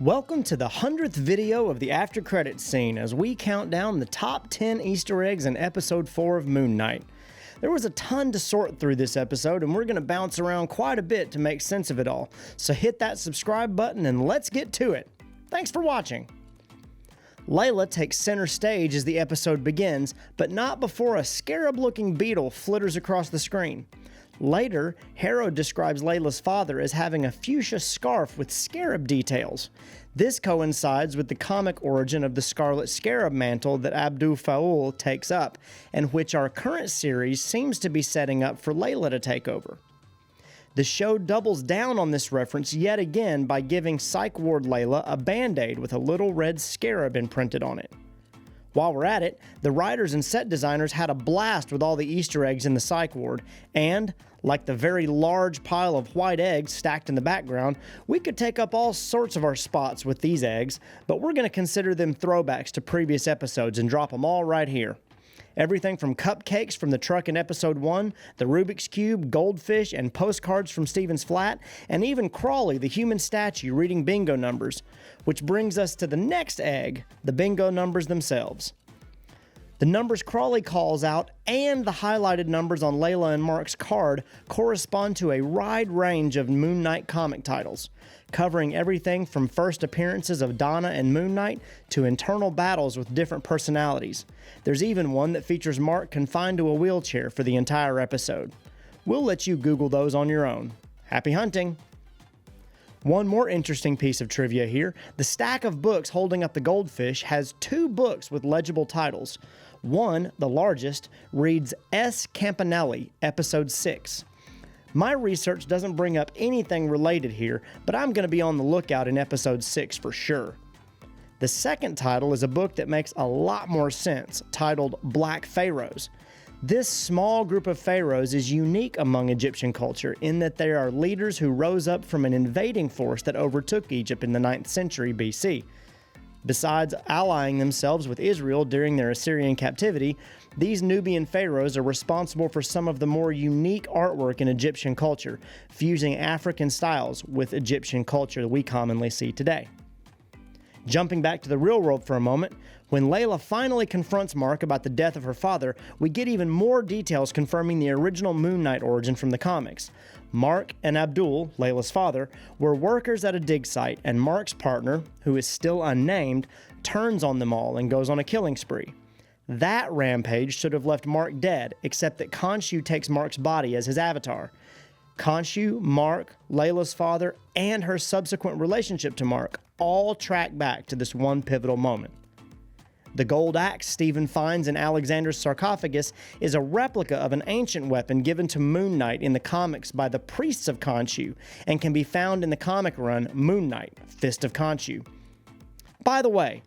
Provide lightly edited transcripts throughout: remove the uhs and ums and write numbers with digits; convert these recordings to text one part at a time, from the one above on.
Welcome to the 100th video of the after credits scene as we count down the top 10 Easter eggs in episode 4 of Moon Knight. There was a ton to sort through this episode and we're going to bounce around quite a bit to make sense of it all, so hit that subscribe button and let's get to it. Thanks for watching. Layla takes center stage as the episode begins, but not before a scarab-looking beetle flitters across the screen. Later, Harrow describes Layla's father as having a fuchsia scarf with scarab details. This coincides with the comic origin of the Scarlet Scarab mantle that Abdul Faul takes up, and which our current series seems to be setting up for Layla to take over. The show doubles down on this reference yet again by giving Psych Ward Layla a band-aid with a little red scarab imprinted on it. While we're at it, the writers and set designers had a blast with all the Easter eggs in the Psych Ward, and, like the very large pile of white eggs stacked in the background, we could take up all sorts of our spots with these eggs, but we're going to consider them throwbacks to previous episodes and drop them all right here. Everything from cupcakes from the truck in episode 1, the Rubik's Cube, goldfish, and postcards from Stephen's Flat, and even Crawley, the human statue, reading bingo numbers. Which brings us to the next egg, the bingo numbers themselves. The numbers Crawley calls out and the highlighted numbers on Layla and Mark's card correspond to a wide range of Moon Knight comic titles, covering everything from first appearances of Donna and Moon Knight to internal battles with different personalities. There's even one that features Mark confined to a wheelchair for the entire episode. We'll let you Google those on your own. Happy hunting! One more interesting piece of trivia here, the stack of books holding up the goldfish has 2 books with legible titles. One, the largest, reads S. Campanelli, Episode 6. My research doesn't bring up anything related here, but I'm going to be on the lookout in Episode 6 for sure. The second title is a book that makes a lot more sense, titled Black Pharaohs. This small group of pharaohs is unique among Egyptian culture in that they are leaders who rose up from an invading force that overtook Egypt in the 9th century BC. Besides allying themselves with Israel during their Assyrian captivity, these Nubian pharaohs are responsible for some of the more unique artwork in Egyptian culture, fusing African styles with Egyptian culture that we commonly see today. Jumping back to the real world for a moment, when Layla finally confronts Mark about the death of her father, we get even more details confirming the original Moon Knight origin from the comics. Mark and Abdul, Layla's father, were workers at a dig site, and Mark's partner, who is still unnamed, turns on them all and goes on a killing spree. That rampage should have left Mark dead, except that Khonshu takes Mark's body as his avatar. Khonshu, Mark, Layla's father, and her subsequent relationship to Mark all track back to this one pivotal moment. The gold axe Stephen finds in Alexander's sarcophagus is a replica of an ancient weapon given to Moon Knight in the comics by the priests of Khonshu and can be found in the comic run Moon Knight, Fist of Khonshu. By the way,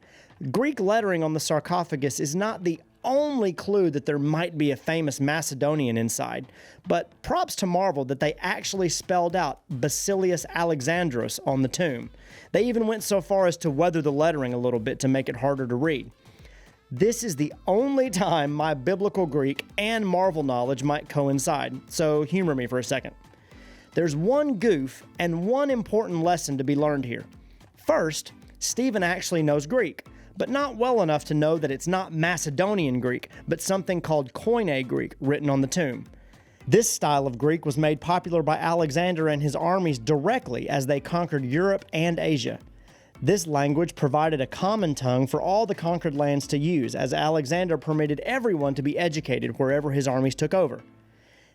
Greek lettering on the sarcophagus is not the only clue that there might be a famous Macedonian inside, but props to Marvel that they actually spelled out Basilius Alexandros on the tomb. They even went so far as to weather the lettering a little bit to make it harder to read. This is the only time my biblical Greek and Marvel knowledge might coincide, so humor me for a second. There's one goof and one important lesson to be learned here. First, Stephen actually knows Greek, but not well enough to know that it's not Macedonian Greek, but something called Koine Greek written on the tomb. This style of Greek was made popular by Alexander and his armies directly as they conquered Europe and Asia. This language provided a common tongue for all the conquered lands to use, as Alexander permitted everyone to be educated wherever his armies took over.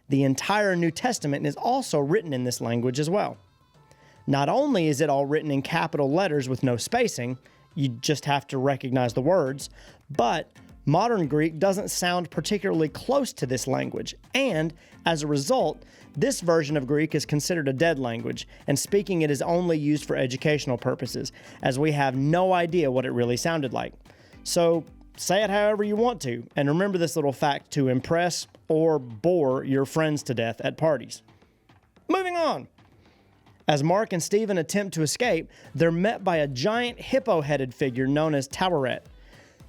The entire New Testament is also written in this language as well. Not only is it all written in capital letters with no spacing, you just have to recognize the words, but modern Greek doesn't sound particularly close to this language, and as a result, this version of Greek is considered a dead language, and speaking it is only used for educational purposes, as we have no idea what it really sounded like. So, say it however you want to, and remember this little fact to impress or bore your friends to death at parties. Moving on! As Mark and Stephen attempt to escape, they're met by a giant hippo-headed figure known as Taweret.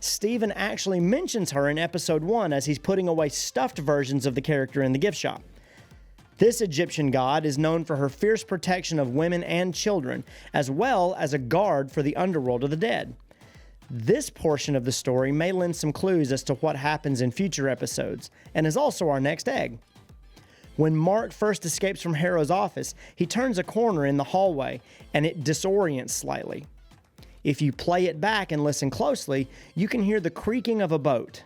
Stephen actually mentions her in episode 1 as he's putting away stuffed versions of the character in the gift shop. This Egyptian god is known for her fierce protection of women and children, as well as a guard for the underworld of the dead. This portion of the story may lend some clues as to what happens in future episodes, and is also our next egg. When Mark first escapes from Harrow's office, he turns a corner in the hallway, and it disorients slightly. If you play it back and listen closely, you can hear the creaking of a boat.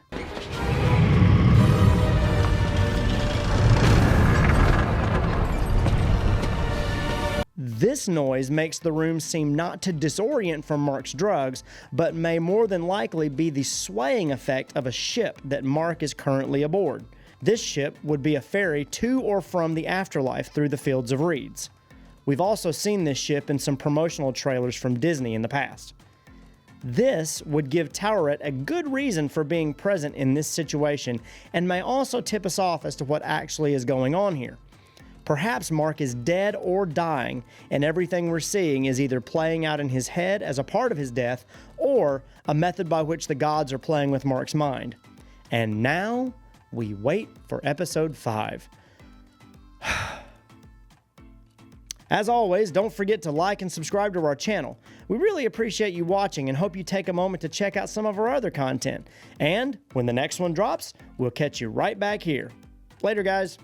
This noise makes the room seem not to disorient from Mark's drugs, but may more than likely be the swaying effect of a ship that Mark is currently aboard. This ship would be a ferry to or from the afterlife through the fields of reeds. We've also seen this ship in some promotional trailers from Disney in the past. This would give Taweret a good reason for being present in this situation, and may also tip us off as to what actually is going on here. Perhaps Mark is dead or dying, and everything we're seeing is either playing out in his head as a part of his death, or a method by which the gods are playing with Mark's mind. And now, we wait for episode 5. As always, don't forget to like and subscribe to our channel. We really appreciate you watching and hope you take a moment to check out some of our other content. And when the next one drops, we'll catch you right back here. Later, guys.